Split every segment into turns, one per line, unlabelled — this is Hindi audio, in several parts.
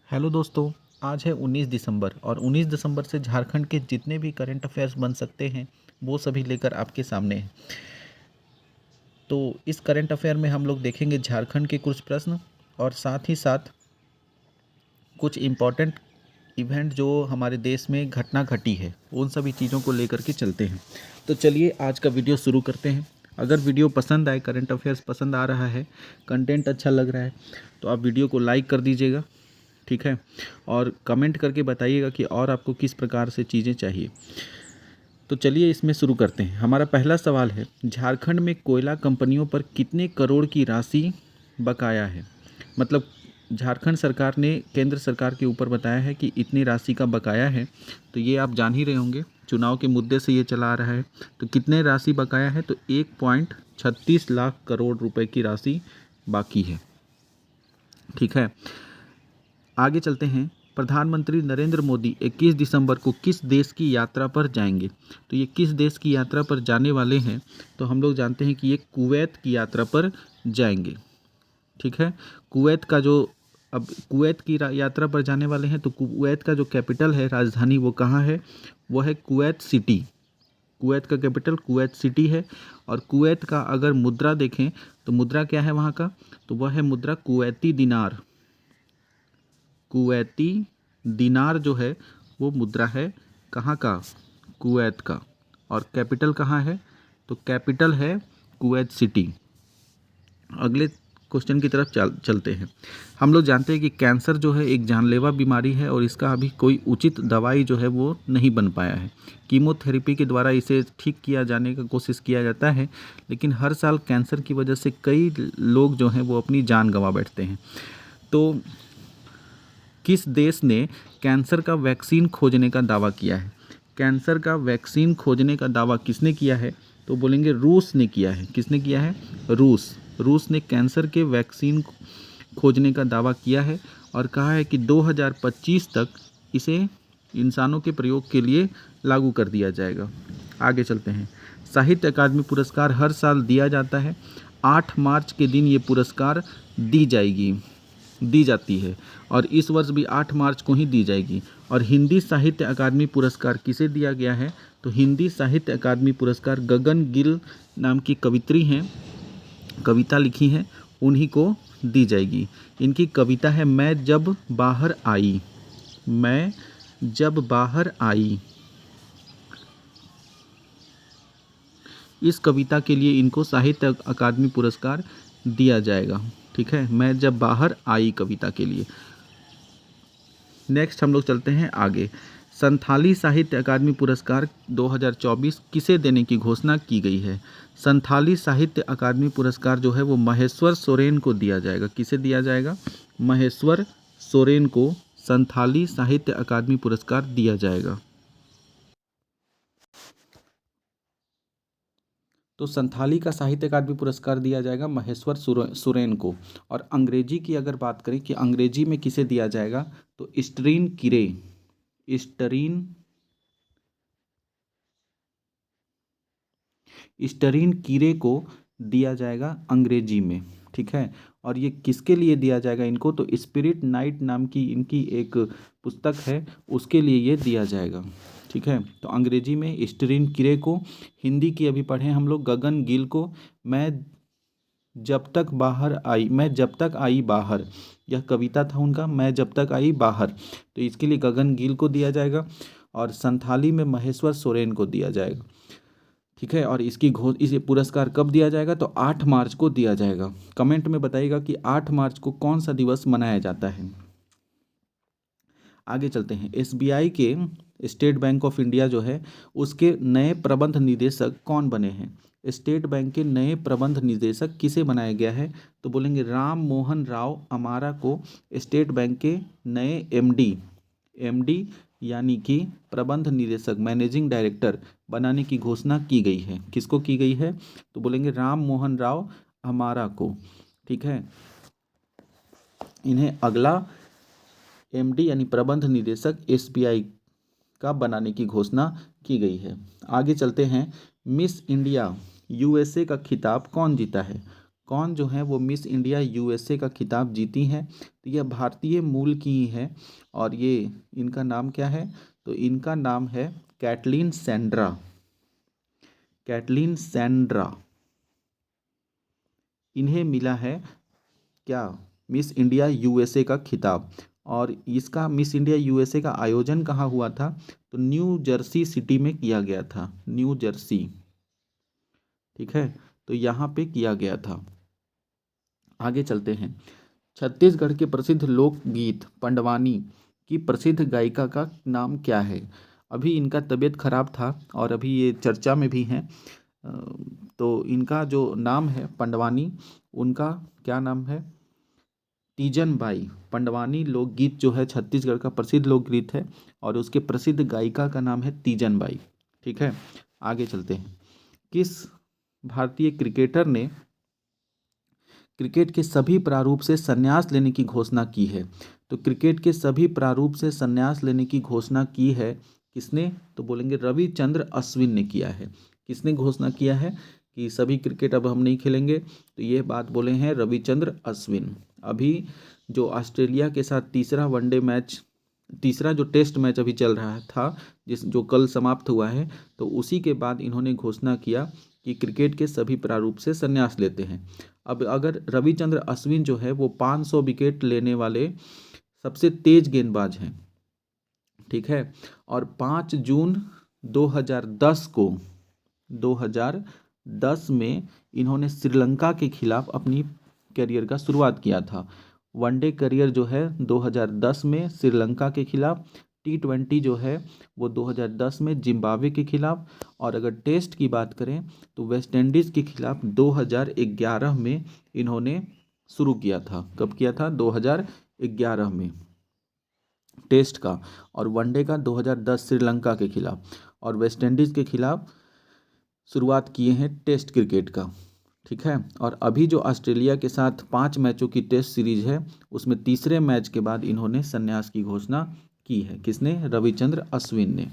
हेलो दोस्तों। आज है 19 दिसंबर और 19 दिसंबर से झारखंड के जितने भी करंट अफेयर्स बन सकते हैं वो सभी लेकर आपके सामने हैं। तो इस करंट अफेयर में हम लोग देखेंगे झारखंड के कुछ प्रश्न और साथ ही साथ कुछ इम्पॉर्टेंट इवेंट जो हमारे देश में घटना घटी है उन सभी चीज़ों को लेकर के चलते हैं। तो चलिए आज का वीडियो शुरू करते हैं। अगर वीडियो पसंद आए, करंट अफेयर्स पसंद आ रहा है, कंटेंट अच्छा लग रहा है तो आप वीडियो को लाइक कर दीजिएगा, ठीक है। और कमेंट करके बताइएगा कि और आपको किस प्रकार से चीज़ें चाहिए। तो चलिए इसमें शुरू करते हैं। हमारा पहला सवाल है, झारखंड में कोयला कंपनियों पर कितने करोड़ की राशि बकाया है। मतलब झारखंड सरकार ने केंद्र सरकार के ऊपर बताया है कि इतनी राशि का बकाया है। तो ये आप जान ही रहे होंगे, चुनाव के मुद्दे से ये चला आ रहा है। तो कितने राशि बकाया है, तो 1.36 लाख करोड़ रुपए की राशि बाकी है, ठीक है। आगे चलते हैं। प्रधानमंत्री नरेंद्र मोदी 21 दिसंबर को किस देश की यात्रा पर जाएंगे। तो ये किस देश की यात्रा पर जाने वाले हैं, तो हम लोग जानते हैं कि ये कुवैत की यात्रा पर जाएंगे, ठीक है। कुवैत का जो अब कुवैत की यात्रा पर जाने वाले हैं, तो कुवैत का जो कैपिटल है, राजधानी, वो कहाँ है, वो है कुवैत सिटी। कुवैत का कैपिटल कुवैत सिटी है। और कुवैत का अगर मुद्रा देखें तो मुद्रा क्या है वहाँ का, तो वह है मुद्रा कुवैती दिनार। कुवैती दिनार जो है वो मुद्रा है कहाँ का, कुवैत का। और कैपिटल कहाँ है, तो कैपिटल है कुवैत सिटी। अगले क्वेश्चन की तरफ चलते हैं। हम लोग जानते हैं कि कैंसर जो है एक जानलेवा बीमारी है और इसका अभी कोई उचित दवाई जो है वो नहीं बन पाया है। कीमोथेरेपी के द्वारा इसे ठीक किया जाने का कोशिश किया जाता है, लेकिन हर साल कैंसर की वजह से कई लोग जो हैं वो अपनी जान गंवा बैठते हैं। तो किस देश ने कैंसर का वैक्सीन खोजने का दावा किया है। कैंसर का वैक्सीन खोजने का दावा किसने किया है, तो बोलेंगे रूस ने किया है। किसने किया है, रूस ने कैंसर के वैक्सीन खोजने का दावा किया है और कहा है कि 2025 तक इसे इंसानों के प्रयोग के लिए लागू कर दिया जाएगा। आगे चलते हैं। साहित्य अकादमी पुरस्कार हर साल दिया जाता है। 8 मार्च के दिन ये पुरस्कार दी जाती है और इस वर्ष भी 8 मार्च को ही दी जाएगी। और हिंदी साहित्य अकादमी पुरस्कार किसे दिया गया है, तो हिंदी साहित्य अकादमी पुरस्कार गगन गिल नाम की कवित्री हैं, कविता लिखी है, उन्हीं को दी जाएगी। इनकी कविता है मैं जब बाहर आई। मैं जब बाहर आई, इस कविता के लिए इनको साहित्य अकादमी पुरस्कार दिया जाएगा, ठीक है। मैं जब बाहर आई कविता के लिए। नेक्स्ट हम लोग चलते हैं आगे। संथाली साहित्य अकादमी पुरस्कार 2024 किसे देने की घोषणा की गई है। संथाली साहित्य अकादमी पुरस्कार जो है वो महेश्वर सोरेन को दिया जाएगा। किसे दिया जाएगा, महेश्वर सोरेन को संथाली साहित्य अकादमी पुरस्कार दिया जाएगा। तो संथाली का साहित्य अकादमी पुरस्कार दिया जाएगा महेश्वर सोरेन को। और अंग्रेजी की अगर बात करें कि अंग्रेजी में किसे दिया जाएगा, तो स्टरीन कीरे को दिया जाएगा अंग्रेजी में, ठीक है। और ये किसके लिए दिया जाएगा इनको, तो स्पिरिट नाइट नाम की इनकी एक पुस्तक है, उसके लिए ये दिया जाएगा, ठीक है। तो अंग्रेजी में स्टरीन कीरे को, हिंदी की अभी पढ़े हम लोग गगन गिल को मैं जब तक आई बाहर, यह कविता था उनका, मैं जब तक आई बाहर, तो इसके लिए गगन गिल को दिया जाएगा। और संथाली में महेश्वर सोरेन को दिया जाएगा, ठीक है। और इसे पुरस्कार कब दिया जाएगा, तो 8 मार्च को दिया जाएगा। कमेंट में बताइएगा कि 8 मार्च को कौन सा दिवस मनाया जाता है। आगे चलते हैं। एसबीआई के, स्टेट बैंक ऑफ इंडिया जो है, उसके नए प्रबंध निदेशक कौन बने हैं। स्टेट बैंक के नए प्रबंध निदेशक किसे बनाया गया है, तो बोलेंगे राम मोहन राव अमारा को स्टेट बैंक के नए एमडी यानी कि प्रबंध निदेशक, मैनेजिंग डायरेक्टर बनाने की घोषणा की गई है। किसको की गई है, तो बोलेंगे राम मोहन राव अमारा को, ठीक है। इन्हें अगला एमडी यानी प्रबंध निदेशक एसबीआई का बनाने की घोषणा की गई है। आगे चलते हैं। मिस इंडिया यूएसए का खिताब कौन जीता है, कौन जो है वो मिस इंडिया यूएसए का खिताब जीती हैं? तो यह भारतीय मूल की ही है और ये इनका नाम क्या है? तो इनका नाम है कैटलीन सैंड्रा। कैटलीन सैंड्रा, इन्हें मिला है क्या? मिस इंडिया यूएसए का खिताब। और इसका मिस इंडिया यूएसए का आयोजन कहाँ हुआ था? तो न्यू जर्सी सिटी में किया गया था, न्यू जर्सी। ठीक है, तो यहाँ पे किया गया था। आगे चलते हैं। छत्तीसगढ़ के प्रसिद्ध लोकगीत पंडवानी की प्रसिद्ध गायिका का नाम क्या है? अभी इनका तबीयत खराब था और अभी ये चर्चा में भी हैं। तो इनका जो नाम है पंडवानी, उनका क्या नाम है? तीजन बाई। पंडवानी लोकगीत जो है छत्तीसगढ़ का प्रसिद्ध लोकगीत है और उसके प्रसिद्ध गायिका का नाम है तीजन बाई। ठीक है, आगे चलते हैं। किस भारतीय क्रिकेटर ने क्रिकेट के सभी प्रारूप से संन्यास लेने की घोषणा की है? तो क्रिकेट के सभी प्रारूप से संन्यास लेने की घोषणा की है किसने? तो बोलेंगे रविचंद्र अश्विन ने किया है। किसने घोषणा किया है कि सभी क्रिकेट अब हम नहीं खेलेंगे? तो ये बात बोले हैं रविचंद्र अश्विन। अभी जो ऑस्ट्रेलिया के साथ तीसरा जो टेस्ट मैच अभी चल रहा था, जो कल समाप्त हुआ है, तो उसी के बाद इन्होंने घोषणा किया कि क्रिकेट के सभी प्रारूप से संन्यास लेते हैं। अब अगर रविचंद्र अश्विन जो है वो 500 विकेट लेने वाले सबसे तेज गेंदबाज हैं। ठीक है, और 5 जून 2010 में इन्होंने श्रीलंका के खिलाफ अपनी करियर का शुरुआत किया था। वनडे करियर जो है 2010 में श्रीलंका के खिलाफ, T20 जो है वो 2010 में जिम्बाब्वे के खिलाफ, और अगर टेस्ट की बात करें तो वेस्ट इंडीज़ के खिलाफ 2011 में इन्होंने शुरू किया था। कब किया था? 2011 में टेस्ट का, और वनडे का 2010 श्रीलंका के खिलाफ, और वेस्ट इंडीज़ के खिलाफ शुरुआत किए हैं टेस्ट क्रिकेट का। ठीक है, और अभी जो ऑस्ट्रेलिया के साथ 5 मैचों की टेस्ट सीरीज है उसमें तीसरे मैच के बाद इन्होंने संन्यास की घोषणा की है। किसने? रविचंद्र अश्विन ने।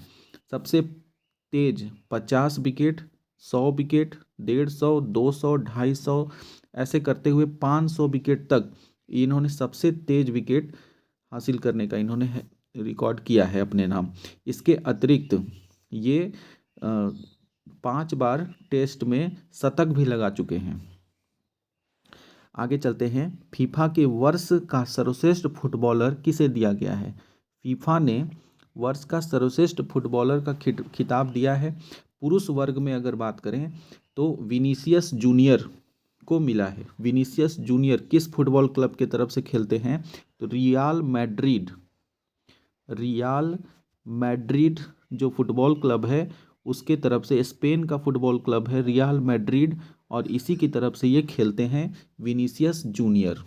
सबसे तेज 50 विकेट, 100 विकेट, 150, 200, 250 ऐसे करते हुए 500 विकेट तक इन्होंने सबसे तेज विकेट हासिल करने का इन्होंने रिकॉर्ड किया है अपने नाम। इसके अतिरिक्त ये 5 बार टेस्ट में शतक भी लगा चुके हैं। आगे चलते हैं। फीफा के वर्ष का सर्वश्रेष्ठ फुटबॉलर किसे दिया गया है? फीफा ने वर्ष का सर्वश्रेष्ठ फुटबॉलर का खिताब दिया है। पुरुष वर्ग में अगर बात करें तो विनीसियस जूनियर को मिला है। विनीसियस जूनियर किस फुटबॉल क्लब के तरफ से खेलते हैं? तो रियाल मैड्रिड जो फुटबॉल क्लब है उसके तरफ से, स्पेन का फुटबॉल क्लब है रियल मैड्रिड, और इसी की तरफ से ये खेलते हैं विनीसियस जूनियर।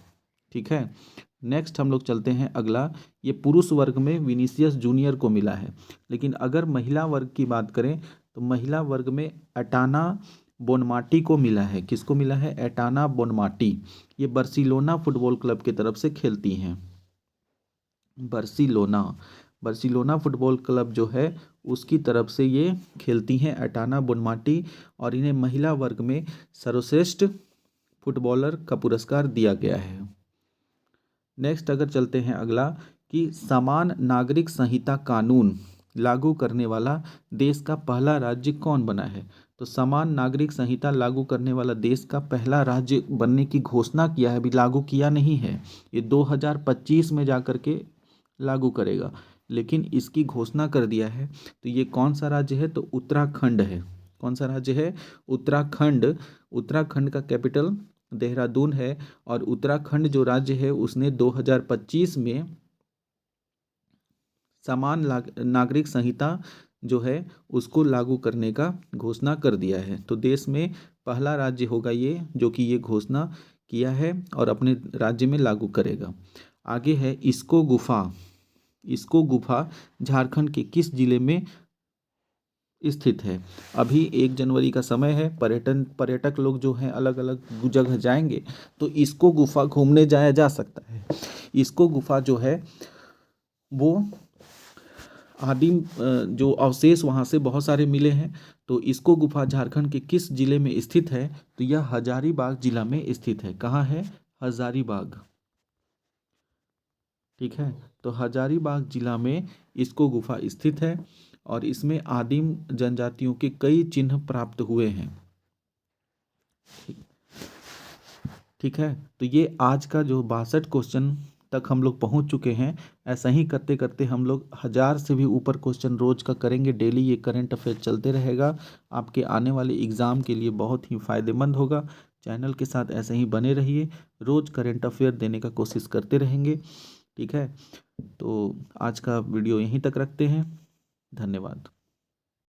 ठीक है, नेक्स्ट हम लोग चलते हैं अगला। ये पुरुष वर्ग में विनीसियस जूनियर को मिला है, लेकिन अगर महिला वर्ग की बात करें तो महिला वर्ग में एटाना बोनमाटी को मिला है। किसको मिला है? एटाना बोनमाटी। ये बार्सिलोना फुटबॉल क्लब की तरफ से खेलती हैं। बार्सिलोना फुटबॉल क्लब जो है उसकी तरफ से ये खेलती हैं एटाना बोनमाटी, और इन्हें महिला वर्ग में सर्वश्रेष्ठ फुटबॉलर का पुरस्कार दिया गया है। नेक्स्ट अगर चलते हैं अगला कि समान नागरिक संहिता कानून लागू करने वाला देश का पहला राज्य कौन बना है? तो समान नागरिक संहिता लागू करने वाला देश का पहला राज्य बनने की घोषणा किया है, अभी लागू किया नहीं है। ये 2025 में जा कर के लागू करेगा, लेकिन इसकी घोषणा कर दिया है। तो ये कौन सा राज्य है? तो उत्तराखंड है। कौन सा राज्य है? उत्तराखंड। उत्तराखंड का कैपिटल देहरादून है, और उत्तराखंड जो राज्य है उसने 2025 में समान नागरिक संहिता जो है उसको लागू करने का घोषणा कर दिया है। तो देश में पहला राज्य होगा ये जो कि ये घोषणा किया है और अपने राज्य में लागू करेगा। आगे है इसको गुफा झारखंड के किस जिले में स्थित है? अभी 1 जनवरी का समय है, पर्यटक लोग जो हैं अलग अलग जगह जाएंगे, तो इसको गुफा घूमने जाया जा सकता है। इसको गुफा जो है वो आदिम जो अवशेष वहाँ से बहुत सारे मिले हैं, तो इसको गुफा झारखंड के किस जिले में स्थित है? तो यह हजारीबाग जिला में स्थित है। कहाँ है? हजारीबाग। ठीक है, तो हजारीबाग जिला में इसको गुफा स्थित है और इसमें आदिम जनजातियों के कई चिन्ह प्राप्त हुए हैं। ठीक है, तो ये आज का जो 62 क्वेश्चन तक हम लोग पहुंच चुके हैं। ऐसा ही करते करते हम लोग 1000 से भी ऊपर क्वेश्चन रोज का करेंगे। डेली ये करंट अफेयर चलते रहेगा, आपके आने वाले एग्ज़ाम के लिए बहुत ही फायदेमंद होगा। चैनल के साथ ऐसे ही बने रहिए, रोज करंट अफेयर देने का कोशिश करते रहेंगे। ठीक है, तो आज का वीडियो यहीं तक रखते हैं। धन्यवाद।